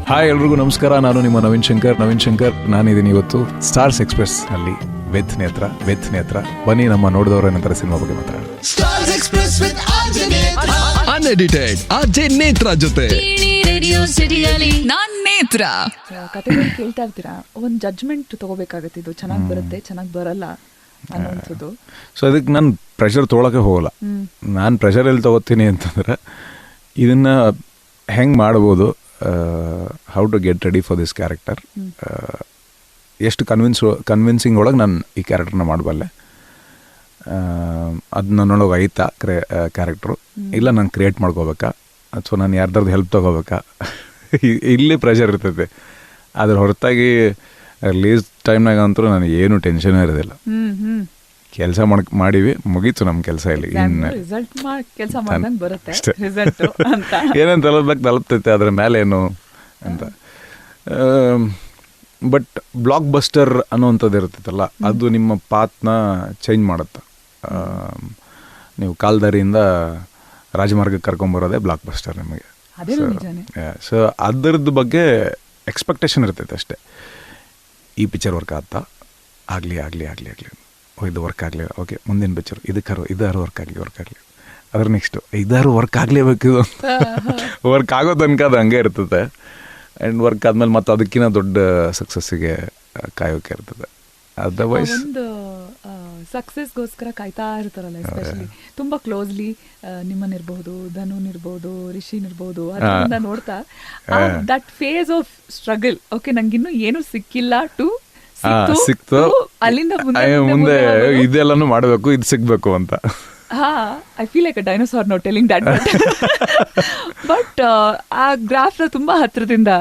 Hi ಎಲ್ರಿಗೂ ನಮಸ್ಕಾರ. ನಾನು ನಿಮ್ಮ ನವೀನ್ ಶಂಕರ್. ನಾನಿದ್ದೀನಿ ಇವತ್ತು ಸ್ಟಾರ್ಸ್ ಎಕ್ಸ್ಪ್ರೆಸ್ ನಲ್ಲಿ ವಿತ್ ನೇತ್ರ. ಬನ್ನಿ ನಮ್ಮ ನೋಡಿದವರು ಏನಂತಾರೆ ಸಿನಿಮಾ ಬಗ್ಗೆ ಮಾತಾಡೋಣ. Stars Express with unedited RJ ನೇತ್ರ ಜೊತೆ ರೇಡಿಯೋ ಸಿಟಿಯಲ್ಲಿ ನಾನ್ ನೇತ್ರ. ಕಥೆಗಳು ಕೇಳ್ತಾ ಇರ್ತೀರಾ, ಒಂದು ಜಡ್ಜ್ಮೆಂಟ್ ತಗೋಬೇಕಾಗತ್ತೆ. ಇದು ಚೆನ್ನಾಗಿ ಬರುತ್ತೆ, ಚೆನ್ನಾಗಿ ಬರಲ್ಲ ಅನ್ನೋಂಥದ್ದು. ಸೊ ಅದಕ್ಕೆ ನಾನು ಪ್ರೆಷರ್ ತೊಗೊಳಕ್ಕೆ ಹೋಗಲ್ಲ. ನಾನು ಪ್ರೆಷರ್ ಎಲ್ಲಿ ತೊಗೋತೀನಿ ಅಂತಂದ್ರೆ ಇದನ್ನ ಹೆಂಗೆ ಮಾಡ್ಬೋದು, how to get ready for this character, ಎಷ್ಟು ಕನ್ವಿನ್ಸಿಂಗ್ ಒಳಗೆ ನಾನು ಈ ಕ್ಯಾರೆಕ್ಟರ್ನ ಮಾಡಬಲ್ಲೆ, ಅದು ನನ್ನೊಳಗೆ ಐತಾ ಕ್ಯಾರೆಕ್ಟ್ರು, ಇಲ್ಲ ನಾನು ಕ್ರಿಯೇಟ್ ಮಾಡ್ಕೋಬೇಕಾ ಅಥವಾ ನಾನು ಯಾರ್ದಾರ್ದು ಹೆಲ್ಪ್ ತೊಗೋಬೇಕಾ, ಇಲ್ಲಿ ಪ್ರೆಷರ್ ಇರ್ತೈತೆ. ಅದ್ರ ಹೊರತಾಗಿ ರಿಲೀಸ್ ಟೈಮ್ನಾಗ ಅಂತೂ ನನಗೆ ಏನು ಟೆನ್ಷನೇ ಇರೋದಿಲ್ಲ. ಕೆಲಸ ಮಾಡೀವಿ, ಮುಗೀತು ನಮ್ಮ ಕೆಲಸ ಇಲ್ಲಿ. ಏನೇನು ತಲುಪ್ತೈತೆ ಅದ್ರ ಮೇಲೆ ಏನು ಅಂತ. ಬಟ್ ಬ್ಲಾಕ್ ಬಸ್ಟರ್ ಅನ್ನೋವಂಥದ್ದು ಇರ್ತೈತಲ್ಲ, ಅದು ನಿಮ್ಮ ಪಾತ್ನ ಚೇಂಜ್ ಮಾಡುತ್ತೆ. ನೀವು ಕಾಲ್ದಾರಿಯಿಂದ ರಾಜಮಾರ್ಗಕ್ಕೆ ಕರ್ಕೊಂಬರೋದೇ ಬ್ಲಾಕ್ ಬಸ್ಟರ್ ನಿಮಗೆ. ಸೊ ಅದರದ್ದು ಬಗ್ಗೆ ಎಕ್ಸ್ಪೆಕ್ಟೇಷನ್ ಇರ್ತೈತೆ ಅಷ್ಟೇ. ಈ ಪಿಕ್ಚರ್ ವರ್ಕ್ ಆಗ್ತಾ ಆಗಲಿ ಇದು ವರ್ಕ್ ಆಗಲಿ, ಓಕೆ ಮುಂದಿನ ಪಿಕ್ಚರ್ ಇದಾರು ವರ್ಕ್ ಆಗಲಿ ಅದ್ರ ನೆಕ್ಸ್ಟು ಇದಾರು ವರ್ಕ್ ಆಗಲೇಬೇಕು. ವರ್ಕ್ ಆಗೋ ತನಕ ಅದು ಹಂಗೆ ಇರ್ತದೆ. ಆ್ಯಂಡ್ ವರ್ಕ್ ಆದಮೇಲೆ ಮತ್ತೆ ಅದಕ್ಕಿಂತ ದೊಡ್ಡ ಸಕ್ಸಸ್ಸಿಗೆ ಕಾಯೋಕೆ ಇರ್ತದೆ. ಅದರ್ವೈಸ್ ಒಂದು ಸಕ್ಸಸ್ಗೋಸ್ಕರ ಕಾಯ್ತಾ ಇರ್ತಾರಲ್ಲ, ಎಸ್ಪೆಷಲಿ ತುಂಬಾ ಕ್ಲೋಸ್ಲಿ ನಿಮ್ಮನ್ನಿರ್ಬಹುದು, ಧನುನಿರ್ಬಹುದು, ರಿಷಿನಿರ್ಬಹುದು, ಅದರಿಂದ ನೋಡ್ತಾ that phase of struggle. Okay, ನಂಗಿನ್ನೂ ಏನು ಸಿಕ್ಕಿಲ್ಲ ಟು ಸಿಕ್ತು, ಅಲ್ಲಿಂದ ಮುಂದೆ ಇದೆಲ್ಲಾನು ಮಾಡಬೇಕು, ಇದು ಸಿಗ್ಬೇಕು ಅಂತ. I feel like a dinosaur no telling that. But ಆ ಗ್ರಾಫ್ನ ತುಂಬಾ ಹತ್ರದಿಂದ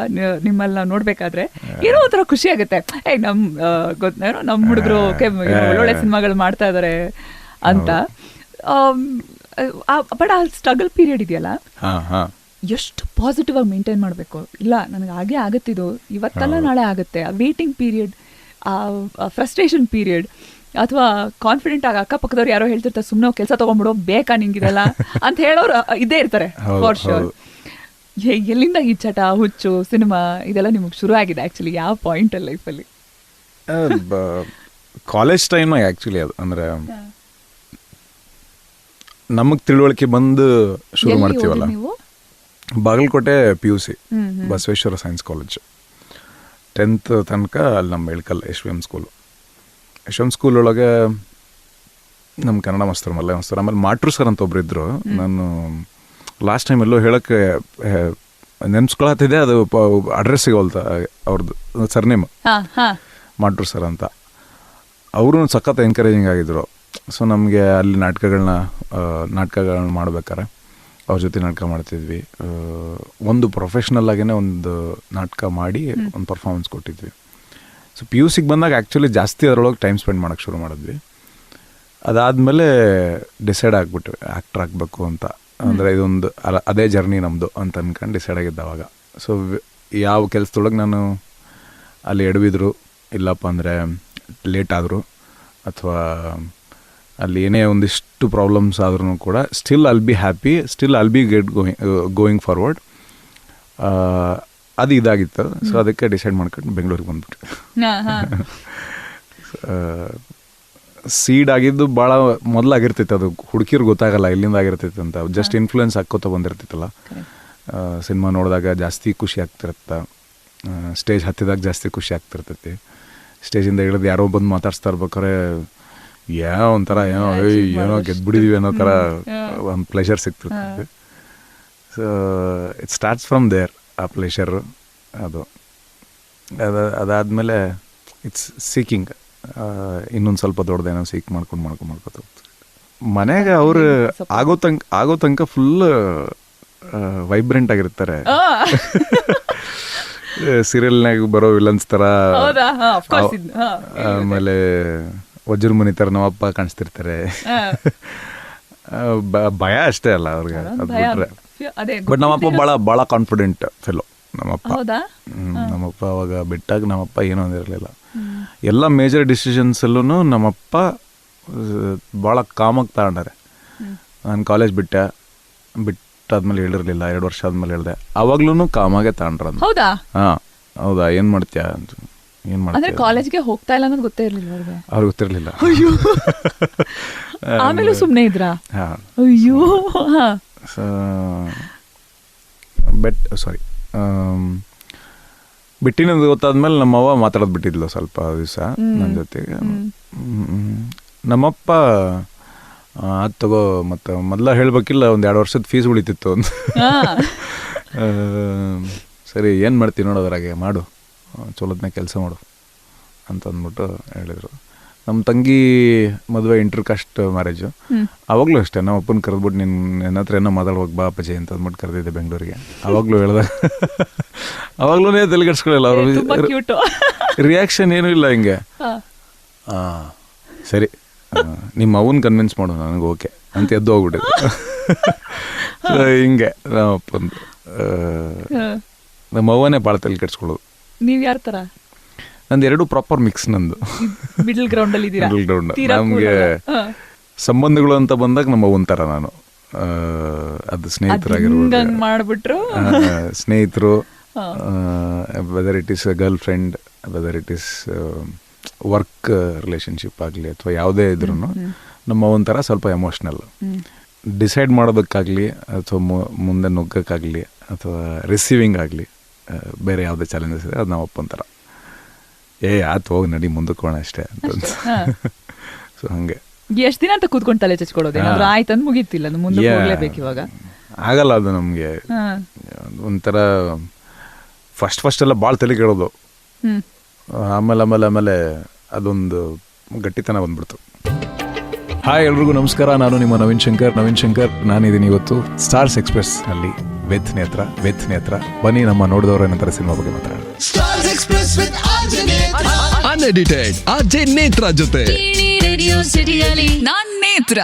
ನಿಮ್ಮಲ್ಲಿ ನೋಡ್ಬೇಕಾದ್ರೆ ಏನೋ ಒಂಥರ ಖುಷಿ ಆಗುತ್ತೆ. ನಮ್ಮ ಹುಡುಗರು ಒಳ್ಳೊಳ್ಳೆ ಸಿನಿಮಾಗಳು ಮಾಡ್ತಾ ಇದಾರೆ ಅಂತ. ಬಟ್ ಆ ಸ್ಟ್ರಗಲ್ ಪೀರಿಯಡ್ ಇದೆಯಲ್ಲ, ಎಷ್ಟು ಪಾಸಿಟಿವ್ ಆಗಿ ಮೇಂಟೈನ್ ಮಾಡಬೇಕು. ಇಲ್ಲ ನನಗೆ ಹಾಗೆ ಆಗುತ್ತಿದ್ದು, ಇವತ್ತಲ್ಲ ನಾಳೆ ಆಗುತ್ತೆ. ಆ ವೇಟಿಂಗ್ ಪೀರಿಯಡ್, ಆ ಫ್ರಸ್ಟ್ರೇಷನ್ ಪೀರಿಯಡ್, ಅಥವಾ ಕಾನ್ಫಿಡೆಂಟ್ ಆಗಿ ಅಕ್ಕಪಕ್ಕದವ್ರು ಯಾರೋ ಹೇಳ್ತಿರ್ತಾರೆ, ಸುಮ್ಮನೆ ಕೆಲಸ ತೊಗೊಂಡ್ಬಿಡೋ, ಬೇಕಾ ನಿಂಗಿದೆಲ್ಲ ಅಂತ ಹೇಳೋರು ಇದ್ದೇ ಇರ್ತಾರೆ ಫಾರ್ ಶೋರ್. ಎಲ್ಲಿಂದ ಈ ಚಟ, ಹುಚ್ಚು, ಸಿನಿಮಾ ಇದೆಲ್ಲ ನಿಮಗೆ ಶುರು ಆಗಿದೆ ಆ್ಯಕ್ಚುಲಿ ಯಾವ ಪಾಯಿಂಟಲ್ಲಿ ಲೈಫಲ್ಲಿ? ಕಾಲೇಜ್ ಟೈಮ್ನಾಗ ಆ್ಯಕ್ಚುಲಿ. ಅದು ಅಂದರೆ ನಮಗೆ ತಿಳುವಳಿಕೆ ಬಂದು ಶುರು ಮಾಡ್ತೀವಲ್ಲ. Bagalkote PUC Basaveshwara science college, 10th ತನಕ ಅಲ್ಲಿ ನಮ್ಮ ಇಳ್ಕಲ್ ಎಶ್ವಂ ಸ್ಕೂಲ್ ಒಳಗೆ ನಮ್ಮ ಕನ್ನಡ ಮಾಸ್ತರ್ ಮಲ್ಲ ಮಾಸ್ತರ್, ಆಮೇಲೆ ಮಾಟ್ರು ಸರ್ ಅಂತ ಒಬ್ರು ಇದ್ರು. ನಾನು ಲಾಸ್ಟ್ ಟೈಮ್ ಎಲ್ಲೋ ಹೇಳಕ್ಕೆ ನೆನ್ಸ್ಕೊಳತ್ತಿದೆ, ಅದು ಅಡ್ರೆಸ್ ಸಿಗೋಲ್ತ ಅವ್ರದ್ದು ಸರ್ನೇಮ್ ಮಾಟ್ರು ಸರ್ ಅಂತ. ಅವರು ಸಖತ್ ಎನ್ಕರೇಜಿಂಗ್ ಆಗಿದ್ರು. ಸೊ ನಮಗೆ ಅಲ್ಲಿ ನಾಟಕಗಳನ್ನ ಮಾಡ್ಬೇಕಾರೆ ಅವ್ರ ಜೊತೆ ನಾಟಕ ಮಾಡ್ತಿದ್ವಿ. ಒಂದು ಪ್ರೊಫೆಷ್ನಲ್ ಆಗೇ ಒಂದು ನಾಟಕ ಮಾಡಿ ಒಂದು ಪರ್ಫಾರ್ಮೆನ್ಸ್ ಕೊಟ್ಟಿದ್ವಿ. ಸೊ PUCಗೆ ಬಂದಾಗ ಆ್ಯಕ್ಚುಲಿ ಜಾಸ್ತಿ ಅದರೊಳಗೆ ಟೈಮ್ ಸ್ಪೆಂಡ್ ಮಾಡೋಕ್ಕೆ ಶುರು ಮಾಡಿದ್ವಿ. ಅದಾದಮೇಲೆ ಡಿಸೈಡ್ ಆಗಿಬಿಟ್ವಿ ಆ್ಯಕ್ಟ್ರ್ ಆಗಬೇಕು ಅಂತ. ಅಂದರೆ ಇದೊಂದು ಅದೇ ಜರ್ನಿ ನಮ್ಮದು ಅಂತ ಅಂದ್ಕೊಂಡು ಡಿಸೈಡ್ ಆಗಿದ್ದ ಅವಾಗ. ಸೊ ಯಾವ ಕೆಲಸದೊಳಗೆ ನಾನು ಅಲ್ಲಿ ಎಡವಿದ್ರು, ಇಲ್ಲಪ್ಪ ಅಂದರೆ ಲೇಟ್ ಆದರು, ಅಥವಾ ಅಲ್ಲಿ ಏನೇ ಒಂದಿಷ್ಟು ಪ್ರಾಬ್ಲಮ್ಸ್ ಆದ್ರೂ ಕೂಡ still I'll be happy, still I'll be going forward. ಅದು ಇದಾಗಿತ್ತು. ಸೊ ಅದಕ್ಕೆ ಡಿಸೈಡ್ ಮಾಡ್ಕೊಂಡು ಬೆಂಗಳೂರಿಗೆ ಬಂದ್ಬಿಟ್ಟು. ಸೀಡ್ ಆಗಿದ್ದು ಭಾಳ ಮೊದಲಾಗಿರ್ತೈತೆ. ಅದು ಹುಡುಕಿರು ಗೊತ್ತಾಗಲ್ಲ ಎಲ್ಲಿಂದ ಆಗಿರ್ತೈತೆ ಅಂತ. ಜಸ್ಟ್ ಇನ್ಫ್ಲೂಯೆನ್ಸ್ ಹಾಕೋತ ಬಂದಿರ್ತೈತಲ್ಲ. ಸಿನಿಮಾ ನೋಡಿದಾಗ ಜಾಸ್ತಿ ಖುಷಿ ಆಗ್ತಿರತ್ತೆ, ಸ್ಟೇಜ್ ಹತ್ತಿದಾಗ ಜಾಸ್ತಿ ಖುಷಿ ಆಗ್ತಿರ್ತೈತಿ. ಸ್ಟೇಜಿಂದ ಇಳಿದು ಯಾರೋ ಬಂದು ಮಾತಾಡ್ಸ್ತಾ ಇರ್ಬೇಕಾರೆ ಒಂಥರ ಏನೋ ಗೆದ್ಬಿಡಿದೀವಿ ಅನ್ನೋ ಥರ ಒಂದು ಪ್ಲೆಷರ್ ಸಿಗ್ತಿರ್ತೈತಿ. So it starts from there ಆ ಪ್ಲೆಷರು. ಅದಾದಮೇಲೆ ಇಟ್ಸ್ ಸೀಕಿಂಗ್, ಇನ್ನೊಂದು ಸ್ವಲ್ಪ ದೊಡ್ಡದೇನೋ ಸೀಕ್ ಮಾಡ್ಕೊತ ಮನೆಗೆ ಅವರು ಆಗೋ ತನಕ ಫುಲ್ ವೈಬ್ರೆಂಟ್ ಆಗಿರ್ತಾರೆ. ಸೀರಿಯಲ್ನಾಗ ಬರೋ ವಿಲನ್ಸ್ ಥರ, ಆಮೇಲೆ ವಜ್ರ ಮುನಿ ಥರ ನಮ್ಮಪ್ಪ ಕಾಣಿಸ್ತಿರ್ತಾರೆ. ಭಯ ಅಷ್ಟೇ ಅಲ್ಲ ಅವ್ರಿಗೆ, ಅದು ಬಿಟ್ರೆ. ಬಟ್ ನಮ್ಮಪ್ಪ ಭಾಳ ಕಾನ್ಫಿಡೆಂಟ್ ಫೆಲೋ ನಮ್ಮಪ್ಪ. ಅವಾಗ ಬಿಟ್ಟಾಗ ನಮ್ಮಪ್ಪ ಏನೂ ಅಂದಿರಲಿಲ್ಲ. ಎಲ್ಲ ಮೇಜರ್ ಡಿಸಿಷನ್ಸಲ್ಲೂ ನಮ್ಮಪ್ಪ ಭಾಳ ಕಾಮಾಗಿ ತಗೊಂಡಾರೆ. ನಾನು ಕಾಲೇಜ್ ಬಿಟ್ಟು ಆದ್ಮೇಲೆ ಹೇಳಿರಲಿಲ್ಲ, 2 ವರ್ಷ ಆದ್ಮೇಲೆ ಹೇಳಿದೆ. ಅವಾಗ್ಲೂ ಕಾಮಾಗೆ ತಗೊಂಡ್ರ. ಹೌದಾ? ಹಾಂ, ಹೌದಾ, ಏನು ಮಾಡ್ತೀಯಾ ಅಂತ. ಏನು ಅಂದ್ರೆ ಮಾಡ್ತೀಯ ಕಾಲೇಜ್ಗೆ ಹೋಗ್ತಾ ಇಲ್ಲ ಅನ್ನೋದು ಗೊತ್ತೇ ಇರ್ಲಿಲ್ಲ ಅವ್ರಿಗೆ. ಅವ್ರಿಗೆ ಗೊತ್ತಿರಲಿಲ್ಲ. ಅಯ್ಯೋ. ಆಮೇಲೂ ಸುಮ್ಮನೆ ಇದ್ರಾ? ಹಾಂ. ಅಯ್ಯೋ. ಬಿಟ್ಟಿನದು ಗೊತ್ತಾದ್ಮೇಲೆ ನಮ್ಮವ್ವ ಮಾತಾಡೋದು ಬಿಟ್ಟಿದ್ಲು ಸ್ವಲ್ಪ ದಿವಸ ನನ್ನ ಜೊತೆಗೆ. ನಮ್ಮಪ್ಪ ಅದು ತಗೋ, ಮತ್ತು ಮೊದಲ ಹೇಳ್ಬೇಕಿಲ್ಲ, 1-2 ವರ್ಷದ ಫೀಸ್ ಉಳಿತಿತ್ತು ಅಂತ. ಸರಿ, ಏನು ಮಾಡ್ತೀವಿ ನೋಡೋದ್ರಾಗೆ, ಮಾಡು, ಚಲೋದನ್ನ ಕೆಲಸ ಮಾಡು ಅಂತ ಅಂದ್ಬಿಟ್ಟು ಹೇಳಿದರು. ನಮ್ಮ ತಂಗಿ ಮದುವೆ ಇಂಟರ್ಕಾಸ್ಟ್ ಮ್ಯಾರೇಜು. ಆವಾಗಲೂ ಅಷ್ಟೇ, ನಮ್ಮ ಅಪ್ಪನ ಕರೆದ್ಬಿಟ್ಟು ನನ್ನ ಹತ್ರ ಏನೋ ಮಾತಾಡ್ಬೇಕು ಬಾ ಅಪ್ಪಾಜಿ ಅಂತ ಅಂದ್ಬಿಟ್ಟು ಕರೆದಿದ್ದೆ ಬೆಂಗಳೂರಿಗೆ. ಆವಾಗಲೂ ಹೇಳ್ದೆ, ಆವಾಗ್ಲೂ ತಲೆಗೆಡ್ಸ್ಕೊಳ್ಳಿಲ್ಲ ಅವರು. ರಿಯಾಕ್ಷನ್ ಏನೂ ಇಲ್ಲ, ಹಿಂಗೆ ಸರಿ ನಿಮ್ಮ ಅವನ್ ಕನ್ವಿನ್ಸ್ ಮಾಡು, ನನಗೆ ಓಕೆ ಅಂತ ಎದ್ದು ಹೋಗ್ಬಿಟ್ಟಿದ್ದೆ. ಹಿಂಗೆ ನಮ್ಮಪ್ಪಂದು. ನಮ್ಮ ಅವ್ವನೇ ಭಾಳ ತಲೆ ಕೆಡ್ಸ್ಕೊಳ್ಳೋದು. ನೀವ್ ಯಾರ ತರ? ನಂದು 2 ಪ್ರಾಪರ್ ಮಿಕ್ಸ್. ನಂದು ಮಿಡಲ್ ಗ್ರೌಂಡ್ ಅಲ್ಲಿ ಇದೀರಾ? Middle ground. ನಮಗೆ ಸಂಬಂಧಗಳು ಅಂತ ಬಂದಾಗ ನಮ್ಮ ಅವ್ವನ ಥರ ನಾನು. ಅದು ಸ್ನೇಹಿತರಾಗಿರ್ಬೋದು, ಮಾಡ್ಬಿಟ್ರು ಸ್ನೇಹಿತರು, whether it is girl friend, whether it is work relationship ಆಗಲಿ ಅಥವಾ ಯಾವುದೇ ಇದ್ರೂ ನಮ್ಮ ಒಂಥರ ಸ್ವಲ್ಪ ಎಮೋಷ್ನಲ್. ಡಿಸೈಡ್ ಮಾಡೋದಕ್ಕಾಗಲಿ ಅಥವಾ ಮುಂದೆ ನುಗ್ಗಕ್ಕಾಗಲಿ ಅಥವಾ ರಿಸೀವಿಂಗ್ ಆಗಲಿ, ಬೇರೆ ಯಾವುದೇ ಚಾಲೆಂಜಸ್ ಇದೆ ಅದು ನಾವು ಒಪ್ಪಂತರ, ಆಯ್ತು ಹೋಗಿ ನಡಿ ಮುಂದಕ್ಕೆ ಹೋಗೋಣ ಅಷ್ಟೇ ಅಂತ. ಸೊ ಹಾಗೆ ಎಷ್ಟು ದಿನ ಅಂತ ಕೂತ್ಕೊಂಡು ತಲೆ ಚಚ್ಕೊಳ್ಳೋದು? ಏನಾದ್ರು ಆಯ್ತಂದ್ ಮುಗೀತಿಲ್ಲ, ಮುಂದೆ ಹೋಗ್ಲೇಬೇಕು ಇವಾಗ. ಆಗಲ್ಲ ಅದು ನಮಗೆ. ಒಂಥರ ಫಸ್ಟ್ ಎಲ್ಲ ಭಾಳ ತಲೆ ಕೇಳೋದು, ಆಮೇಲೆ ಅದೊಂದು ಗಟ್ಟಿತನ ಬಂದ್ಬಿಡ್ತು. ಹಾಯ್, ಎಲ್ರಿಗೂ ನಮಸ್ಕಾರ. ನಾನು ನಿಮ್ಮ ನವೀನ್ ಶಂಕರ್. ನಾನಿದ್ದೀನಿ ಇವತ್ತು ಸ್ಟಾರ್ಸ್ ಎಕ್ಸ್ಪ್ರೆಸ್ ನಲ್ಲಿ ವಿತ್ ನೇತ್ರ. ಬನ್ನಿ ನಮ್ಮ ನೋಡಿದವರು ಏನಂತಾರೆ ಸಿನಿಮಾ ಬಗ್ಗೆ ಮಾತಾಡೋಣ. Stars Express with RJ Netra. Unedited RJ ನೇತ್ರ ಜೊತೆ ರೇಡಿಯೋ ಸಿಟಿಯಲ್ಲಿ ನಾನ್ ನೇತ್ರ.